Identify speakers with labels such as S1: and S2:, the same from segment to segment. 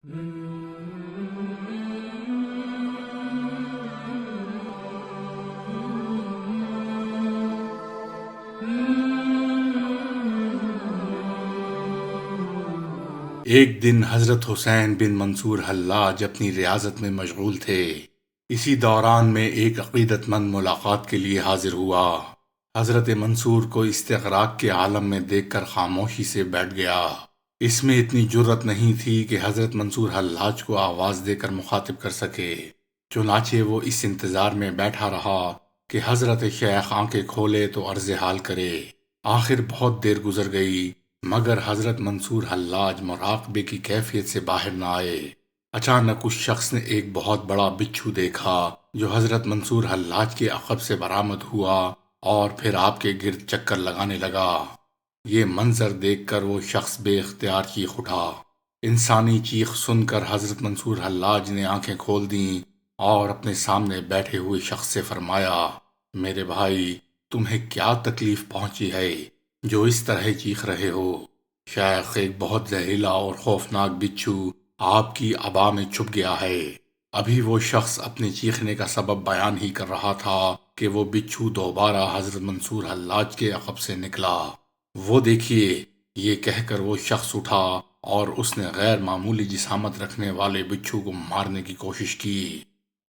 S1: ایک دن حضرت حسین بن منصور حلاج اپنی ریاضت میں مشغول تھے۔ اسی دوران میں ایک عقیدت مند ملاقات کے لیے حاضر ہوا۔ حضرت منصور کو استغراق کے عالم میں دیکھ کر خاموشی سے بیٹھ گیا۔ اس میں اتنی جرت نہیں تھی کہ حضرت منصور حلاج کو آواز دے کر مخاطب کر سکے، چنانچہ وہ اس انتظار میں بیٹھا رہا کہ حضرت شیخ آنکھیں کھولے تو عرض حال کرے۔ آخر بہت دیر گزر گئی مگر حضرت منصور حلاج مراقبے کی کیفیت سے باہر نہ آئے۔ اچانک اس شخص نے ایک بہت بڑا بچھو دیکھا جو حضرت منصور حلاج کے عقب سے برآمد ہوا اور پھر آپ کے گرد چکر لگانے لگا۔ یہ منظر دیکھ کر وہ شخص بے اختیار چیخ اٹھا۔ انسانی چیخ سن کر حضرت منصور حلاج نے آنکھیں کھول دیں اور اپنے سامنے بیٹھے ہوئے شخص سے فرمایا، میرے بھائی، تمہیں کیا تکلیف پہنچی ہے جو اس طرح چیخ رہے ہو؟ شیخ، ایک بہت زہریلا اور خوفناک بچھو آپ کی عبا میں چھپ گیا ہے۔ ابھی وہ شخص اپنے چیخنے کا سبب بیان ہی کر رہا تھا کہ وہ بچھو دوبارہ حضرت منصور حلاج کے عقب سے نکلا۔ وہ دیکھیے، یہ کہہ کر وہ شخص اٹھا اور اس نے غیر معمولی جسامت رکھنے والے بچھو کو مارنے کی کوشش کی۔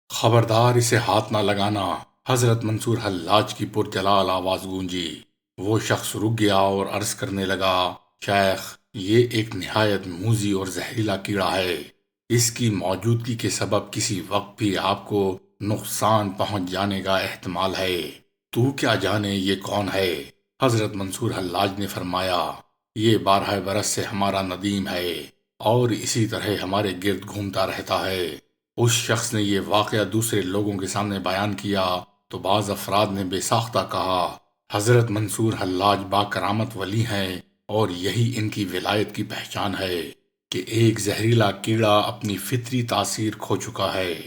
S1: خبردار، اسے ہاتھ نہ لگانا، حضرت منصور حلاج کی پرجلال آواز گونجی۔ وہ شخص رک گیا اور عرض کرنے لگا، شیخ، یہ ایک نہایت موذی اور زہریلا کیڑا ہے۔ اس کی موجودگی کے سبب کسی وقت بھی آپ کو نقصان پہنچ جانے کا احتمال ہے۔ تو کیا جانے یہ کون ہے؟ حضرت منصور حلاج نے فرمایا، یہ 12 برس سے ہمارا ندیم ہے اور اسی طرح ہمارے گرد گھومتا رہتا ہے۔ اس شخص نے یہ واقعہ دوسرے لوگوں کے سامنے بیان کیا تو بعض افراد نے بے ساختہ کہا، حضرت منصور حلاج با کرامت ولی ہیں اور یہی ان کی ولایت کی پہچان ہے کہ ایک زہریلا کیڑا اپنی فطری تاثیر کھو چکا ہے۔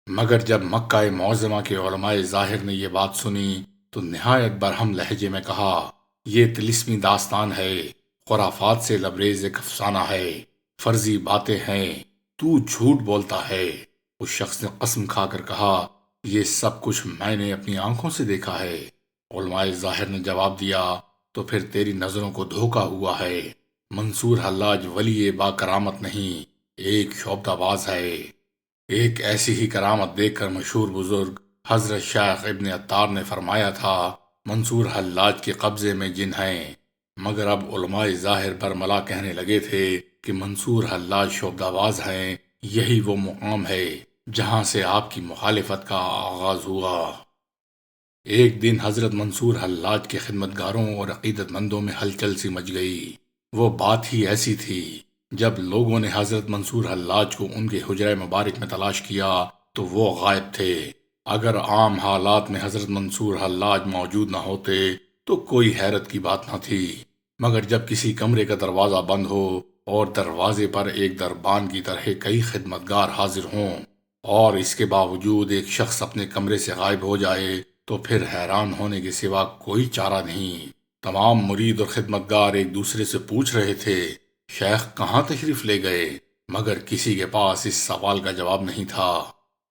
S1: مگر جب مکہ معظمہ کے علماء ظاہر نے یہ بات سنی تو نہایت برہم لہجے میں کہا، یہ طلسمی داستان ہے، خرافات سے لبریز ایک افسانہ ہے، فرضی باتیں ہیں، تو جھوٹ بولتا ہے۔ اس شخص نے قسم کھا کر کہا، یہ سب کچھ میں نے اپنی آنکھوں سے دیکھا ہے۔ علماء ظاہر نے جواب دیا، تو پھر تیری نظروں کو دھوکا ہوا ہے۔ منصور حلاج ولی با کرامت نہیں، ایک شعبدہ باز ہے۔ ایک ایسی ہی کرامت دیکھ کر مشہور بزرگ حضرت شیخ ابن عطار نے فرمایا تھا، منصور حلاج کے قبضے میں جن ہیں۔ مگر اب علماء ظاہر برملا کہنے لگے تھے کہ منصور حلاج شعبدہ باز ہیں، یہی وہ مقام ہے جہاں سے آپ کی مخالفت کا آغاز ہوا۔ ایک دن حضرت منصور حلاج کے خدمتگاروں اور عقیدت مندوں میں ہلچل سی مچ گئی۔ وہ بات ہی ایسی تھی، جب لوگوں نے حضرت منصور حلاج کو ان کے حجرہ مبارک میں تلاش کیا تو وہ غائب تھے۔ اگر عام حالات میں حضرت منصور حلاج موجود نہ ہوتے تو کوئی حیرت کی بات نہ تھی، مگر جب کسی کمرے کا دروازہ بند ہو اور دروازے پر ایک دربان کی طرح کئی خدمتگار حاضر ہوں اور اس کے باوجود ایک شخص اپنے کمرے سے غائب ہو جائے تو پھر حیران ہونے کے سوا کوئی چارہ نہیں۔ تمام مرید اور خدمتگار ایک دوسرے سے پوچھ رہے تھے، شیخ کہاں تشریف لے گئے؟ مگر کسی کے پاس اس سوال کا جواب نہیں تھا۔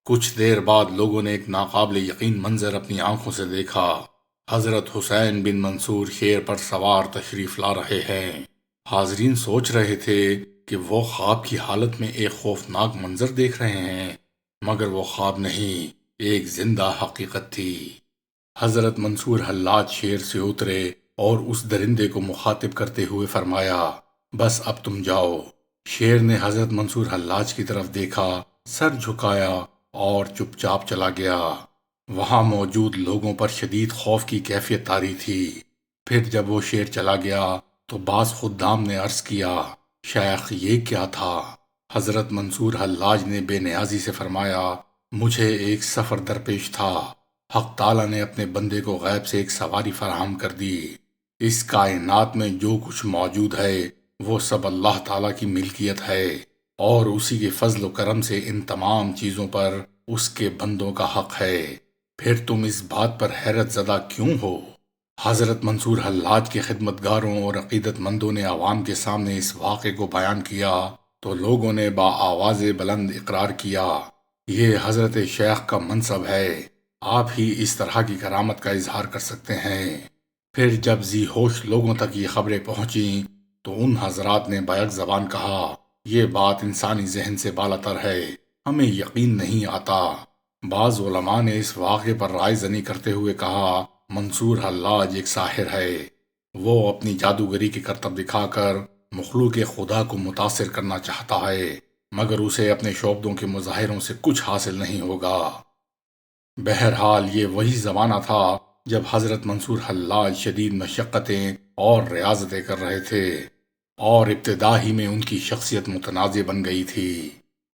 S1: کچھ دیر بعد لوگوں نے ایک ناقابل یقین منظر اپنی آنکھوں سے دیکھا۔ حضرت حسین بن منصور شیر پر سوار تشریف لا رہے ہیں۔ حاضرین سوچ رہے تھے کہ وہ خواب کی حالت میں ایک خوفناک منظر دیکھ رہے ہیں، مگر وہ خواب نہیں، ایک زندہ حقیقت تھی۔ حضرت منصور حلاج شیر سے اترے اور اس درندے کو مخاطب کرتے ہوئے فرمایا، بس اب تم جاؤ۔ شیر نے حضرت منصور حلاج کی طرف دیکھا، سر جھکایا اور چپ چاپ چلا گیا۔ وہاں موجود لوگوں پر شدید خوف کی کیفیت طاری تھی۔ پھر جب وہ شیر چلا گیا تو بعض خدام نے عرض کیا، شیخ یہ کیا تھا؟ حضرت منصور حلاج نے بے نیازی سے فرمایا، مجھے ایک سفر درپیش تھا، حق تعالیٰ نے اپنے بندے کو غیب سے ایک سواری فراہم کر دی۔ اس کائنات میں جو کچھ موجود ہے وہ سب اللہ تعالیٰ کی ملکیت ہے اور اسی کے فضل و کرم سے ان تمام چیزوں پر اس کے بندوں کا حق ہے۔ پھر تم اس بات پر حیرت زدہ کیوں ہو؟ حضرت منصور حلاج کے خدمتگاروں اور عقیدت مندوں نے عوام کے سامنے اس واقعے کو بیان کیا تو لوگوں نے آواز بلند اقرار کیا، یہ حضرت شیخ کا منصب ہے، آپ ہی اس طرح کی کرامت کا اظہار کر سکتے ہیں۔ پھر جب ذی ہوش لوگوں تک یہ خبریں پہنچیں تو ان حضرات نے بیک زبان کہا، یہ بات انسانی ذہن سے بالاتر ہے، ہمیں یقین نہیں آتا۔ بعض علماء نے اس واقعے پر رائے زنی کرتے ہوئے کہا، منصور حلاج ایک ساحر ہے، وہ اپنی جادوگری کے کرتب دکھا کر مخلوق خدا کو متاثر کرنا چاہتا ہے، مگر اسے اپنے شعبدوں کے مظاہروں سے کچھ حاصل نہیں ہوگا۔ بہرحال یہ وہی زمانہ تھا جب حضرت منصور حلاج شدید مشقتیں اور ریاضتیں کر رہے تھے، اور ابتدا ہی میں ان کی شخصیت متنازع بن گئی تھی۔